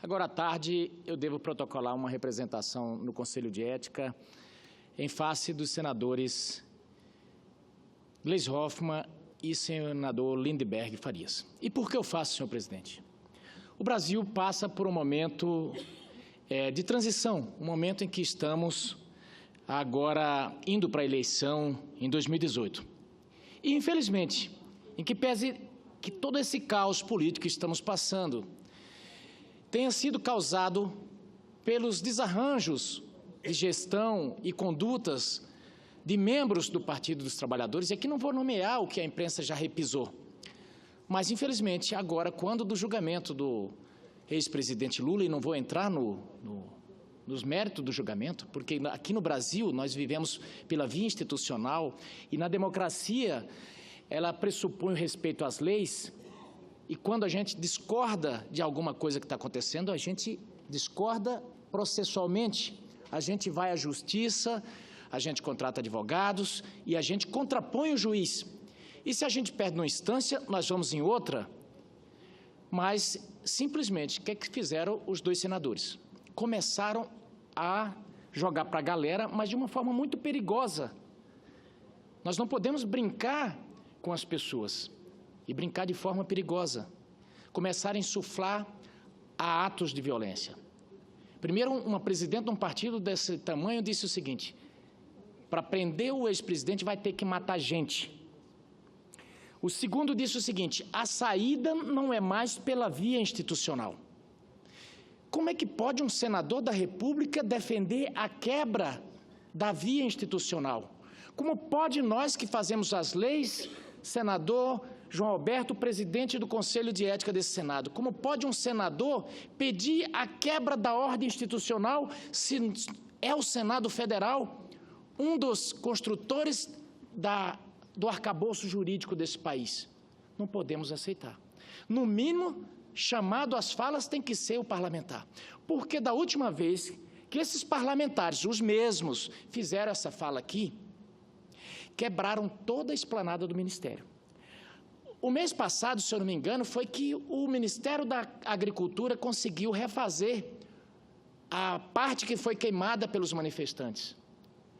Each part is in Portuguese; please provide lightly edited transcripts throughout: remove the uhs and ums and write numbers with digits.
Agora à tarde, eu devo protocolar uma representação no Conselho de Ética em face dos senadores Gleisi Hoffmann e senador Lindbergh Farias. E por que eu faço, senhor presidente? O Brasil passa por um momento de transição, um momento em que estamos agora indo para a eleição em 2018. E, infelizmente, em que pese que todo esse caos político que estamos passando tenha sido causado pelos desarranjos de gestão e condutas de membros do Partido dos Trabalhadores, e aqui não vou nomear o que a imprensa já repisou, mas, infelizmente, agora, quando do julgamento do ex-presidente Lula, e não vou entrar nos méritos do julgamento, porque aqui no Brasil nós vivemos pela via institucional e na democracia ela pressupõe o respeito às leis, e quando a gente discorda de alguma coisa que está acontecendo, a gente discorda processualmente, a gente vai à justiça, a gente contrata advogados e a gente contrapõe o juiz. E se a gente perde numa instância, nós vamos em outra. Mas, simplesmente, o que é que fizeram os dois senadores? Começaram a jogar para a galera, mas de uma forma muito perigosa. Nós não podemos brincar com as pessoas e brincar de forma perigosa. Começaram a insuflar a atos de violência. Primeiro, uma presidente de um partido desse tamanho disse o seguinte: para prender o ex-presidente vai ter que matar gente. O segundo disse o seguinte: a saída não é mais pela via institucional. Como é que pode um senador da República defender a quebra da via institucional? Como pode nós que fazemos as leis, senador João Alberto, presidente do Conselho de Ética desse Senado, como pode um senador pedir a quebra da ordem institucional se é o Senado Federal um dos construtores do arcabouço jurídico desse país? Não podemos aceitar. No mínimo, chamado às falas tem que ser o parlamentar. Porque da última vez que esses parlamentares, os mesmos, fizeram essa fala aqui, quebraram toda a esplanada do Ministério. O mês passado, se eu não me engano, foi que o Ministério da Agricultura conseguiu refazer a parte que foi queimada pelos manifestantes.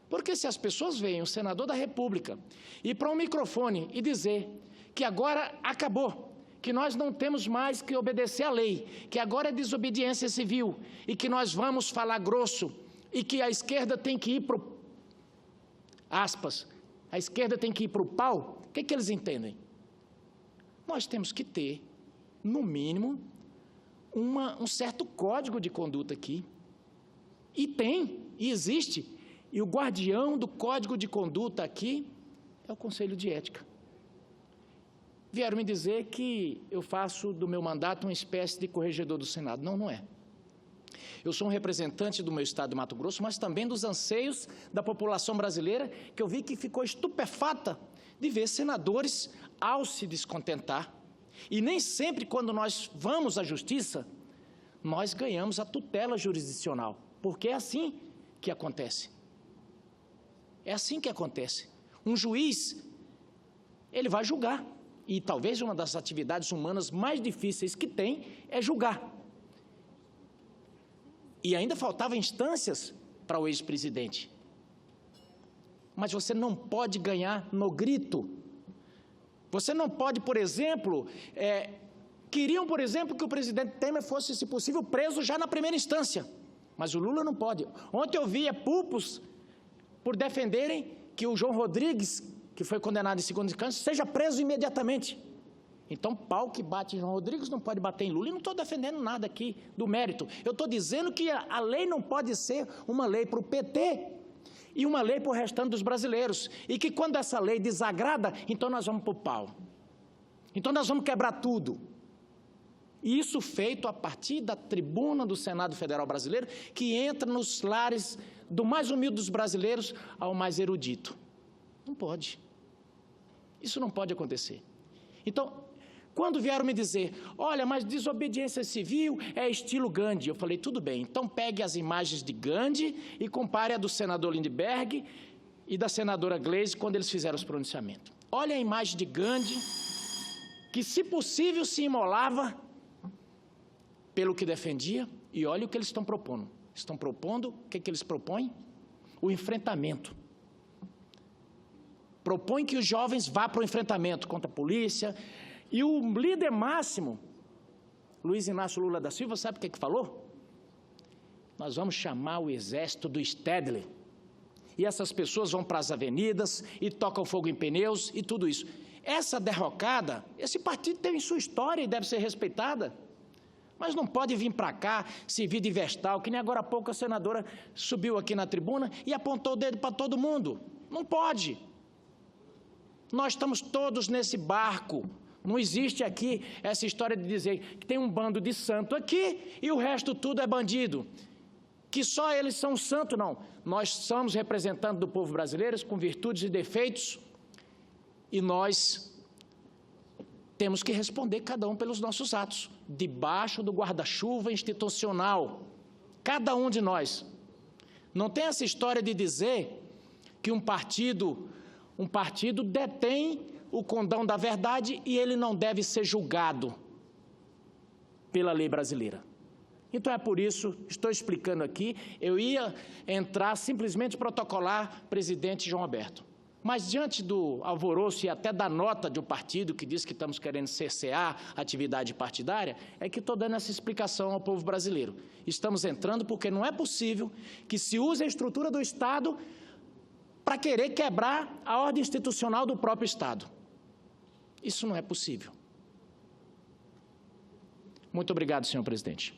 Porque se as pessoas veem o senador da República ir para um microfone e dizer que agora acabou, que nós não temos mais que obedecer à lei, que agora é desobediência civil e que nós vamos falar grosso e que a esquerda tem que ir para o... aspas, a esquerda tem que ir para o pau, o que eles entendem? Nós temos que ter, no mínimo, um certo código de conduta aqui. E tem, e existe. E o guardião do código de conduta aqui é o Conselho de Ética. Vieram me dizer que eu faço do meu mandato uma espécie de corregedor do Senado. Não, não é. Eu sou um representante do meu estado do Mato Grosso, mas também dos anseios da população brasileira, que eu vi que ficou estupefata de ver senadores ao se descontentar. E nem sempre, quando nós vamos à justiça, nós ganhamos a tutela jurisdicional, porque é assim que acontece. É assim que acontece. Um juiz, ele vai julgar. E talvez uma das atividades humanas mais difíceis que tem é julgar. E ainda faltavam instâncias para o ex-presidente. Mas você não pode ganhar no grito. Você não pode, por exemplo, queriam, por exemplo, que o presidente Temer fosse, se possível, preso já na primeira instância. Mas o Lula não pode. Ontem eu via pulpos por defenderem que o João Rodrigues, que foi condenado em segunda instância, seja preso imediatamente. Então, pau que bate em João Rodrigues não pode bater em Lula. E não estou defendendo nada aqui do mérito. Eu estou dizendo que a lei não pode ser uma lei para o PT e uma lei para o restante dos brasileiros. E que quando essa lei desagrada, então nós vamos para o pau. Então nós vamos quebrar tudo. E isso feito a partir da tribuna do Senado Federal Brasileiro, que entra nos lares do mais humilde dos brasileiros ao mais erudito. Não pode. Isso não pode acontecer. Então, quando vieram me dizer, olha, mas desobediência civil é estilo Gandhi, eu falei, tudo bem, então pegue as imagens de Gandhi e compare a do senador Lindbergh e da senadora Gleisi quando eles fizeram os pronunciamentos. Olha a imagem de Gandhi, que se possível se imolava pelo que defendia, e olha o que eles estão propondo. Estão propondo, o que eles propõem? O enfrentamento. Propõem que os jovens vá para o enfrentamento contra a polícia, e o líder máximo, Luiz Inácio Lula da Silva, sabe o que falou? Nós vamos chamar o exército do Stedley, e essas pessoas vão para as avenidas e tocam fogo em pneus e tudo isso. Essa derrocada, esse partido tem sua história e deve ser respeitada, mas não pode vir para cá, servir de vestal, que nem agora há pouco a senadora subiu aqui na tribuna e apontou o dedo para todo mundo. Não pode. Nós estamos todos nesse barco. Não existe aqui essa história de dizer que tem um bando de santo aqui e o resto tudo é bandido. Que só eles são santos, não. Nós somos representantes do povo brasileiro com virtudes e defeitos e nós temos que responder cada um pelos nossos atos, debaixo do guarda-chuva institucional, cada um de nós. Não tem essa história de dizer que um partido detém o condão da verdade e ele não deve ser julgado pela lei brasileira. Então é por isso, estou explicando aqui, eu ia entrar simplesmente protocolar presidente João Alberto. Mas diante do alvoroço e até da nota de um partido que diz que estamos querendo cercear a atividade partidária, é que estou dando essa explicação ao povo brasileiro. Estamos entrando porque não é possível que se use a estrutura do Estado para querer quebrar a ordem institucional do próprio Estado. Isso não é possível. Muito obrigado, senhor presidente.